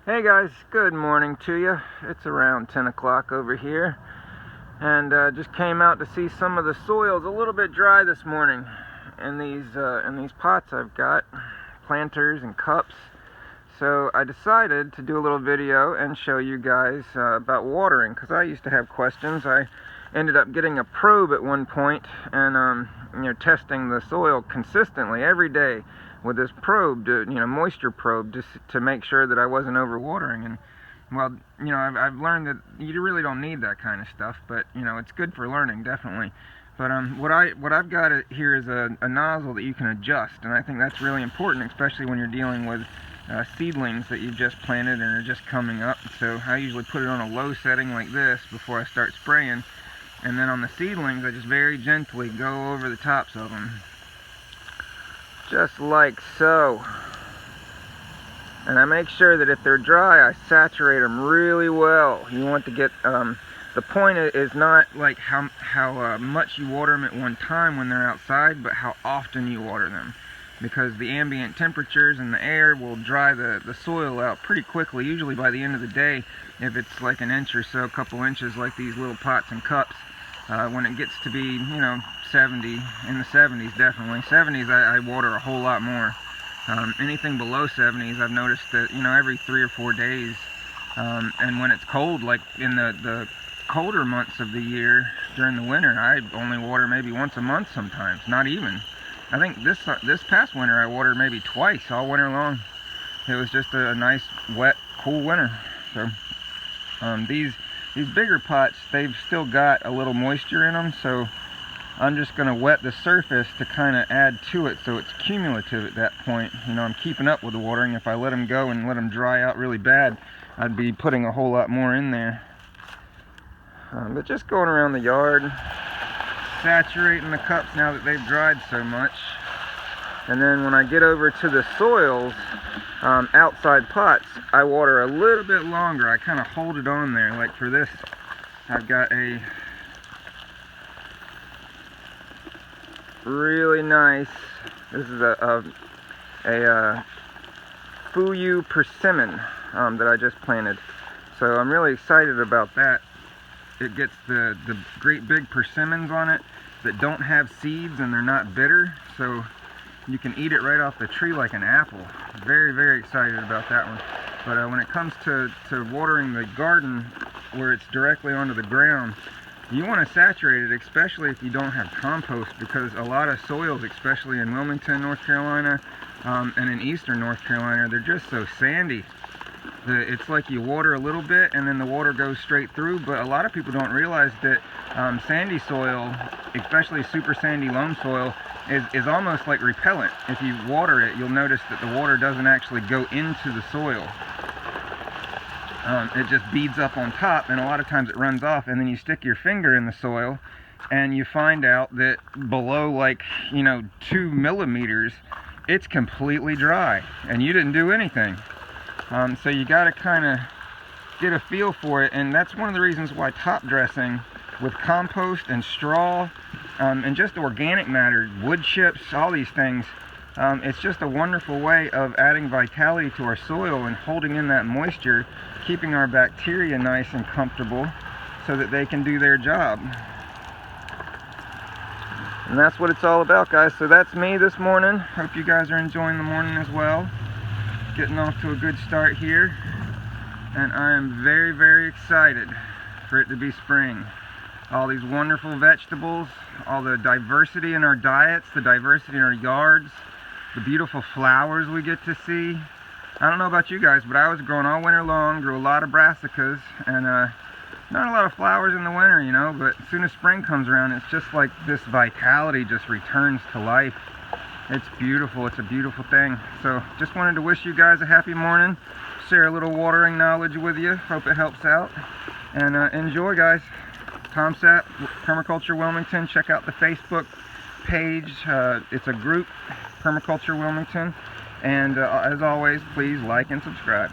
Hey guys, good morning to you. It's around 10 o'clock over here, and just came out to see some of the soil's a little bit dry this morning in these pots I've got, planters and cups. So I decided to do a little video and show you guys about watering, because I used to have questions. I ended up getting a probe at one point and testing the soil consistently every day with this probe, moisture probe, just to make sure that I wasn't overwatering. And well, I've learned that you really don't need that kind of stuff, but it's good for learning, definitely. But what I've got here is a nozzle that you can adjust, and I think that's really important, especially when you're dealing with seedlings that you've just planted and are just coming up. So I usually put it on a low setting like this before I start spraying, and then on the seedlings I just very gently go over the tops of them, just like so. And I make sure that if they're dry, I saturate them really well. You want to get the point is not like how much you water them at one time when they're outside, but how often you water them, because the ambient temperatures and the air will dry the soil out pretty quickly. Usually by the end of the day, if it's like an inch or so, a couple inches like these little pots and cups, when it gets to be 70, in the 70s, definitely 70s, I water a whole lot more. Anything below 70s, I've noticed that every 3 or 4 days. And when it's cold, like in the colder months of the year during the winter, I only water maybe once a month sometimes, not even. I think this past winter I watered maybe twice all winter long. It was just a nice wet cool winter. So these bigger pots, they've still got a little moisture in them, so I'm just going to wet the surface to kind of add to it, so it's cumulative at that point. I'm keeping up with the watering. If I let them go and let them dry out really bad, I'd be putting a whole lot more in there. But just going around the yard, saturating the cups now that they've dried so much. And then when I get over to the soils, outside pots, I water a little bit longer. I kind of hold it on there. Like for this, I've got a really nice, this is a Fuyu persimmon that I just planted. So I'm really excited about that. It gets the great big persimmons on it that don't have seeds and they're not bitter, so you can eat it right off the tree like an apple. Very, very excited about that one. But when it comes to watering the garden where it's directly onto the ground, you want to saturate it, especially if you don't have compost, because a lot of soils, especially in Wilmington, North Carolina, and in eastern North Carolina, they're just so sandy. It's like you water a little bit and then the water goes straight through, but a lot of people don't realize that sandy soil, especially super sandy loam soil, is almost like repellent. If you water it, you'll notice that the water doesn't actually go into the soil. It just beads up on top, and a lot of times it runs off, and then you stick your finger in the soil and you find out that below 2 millimeters it's completely dry and you didn't do anything. So you got to kind of get a feel for it, and that's one of the reasons why top dressing with compost and straw and just organic matter, wood chips, all these things, it's just a wonderful way of adding vitality to our soil and holding in that moisture, keeping our bacteria nice and comfortable so that they can do their job. And that's what it's all about, guys. So that's me this morning. Hope you guys are enjoying the morning as well. Getting off to a good start here, and I am very, very excited for it to be spring. All these wonderful vegetables, all the diversity in our diets, the diversity in our yards, the beautiful flowers we get to see. I don't know about you guys, but I was growing all winter long, grew a lot of brassicas, and not a lot of flowers in the winter, but as soon as spring comes around, it's just like this vitality just returns to life. It's beautiful. It's a beautiful thing. So just wanted to wish you guys a happy morning, share a little watering knowledge with you. Hope it helps out, and enjoy, guys. Tom Sapp, Permaculture Wilmington. Check out the Facebook page. It's a group, Permaculture Wilmington. And as always, please like and subscribe.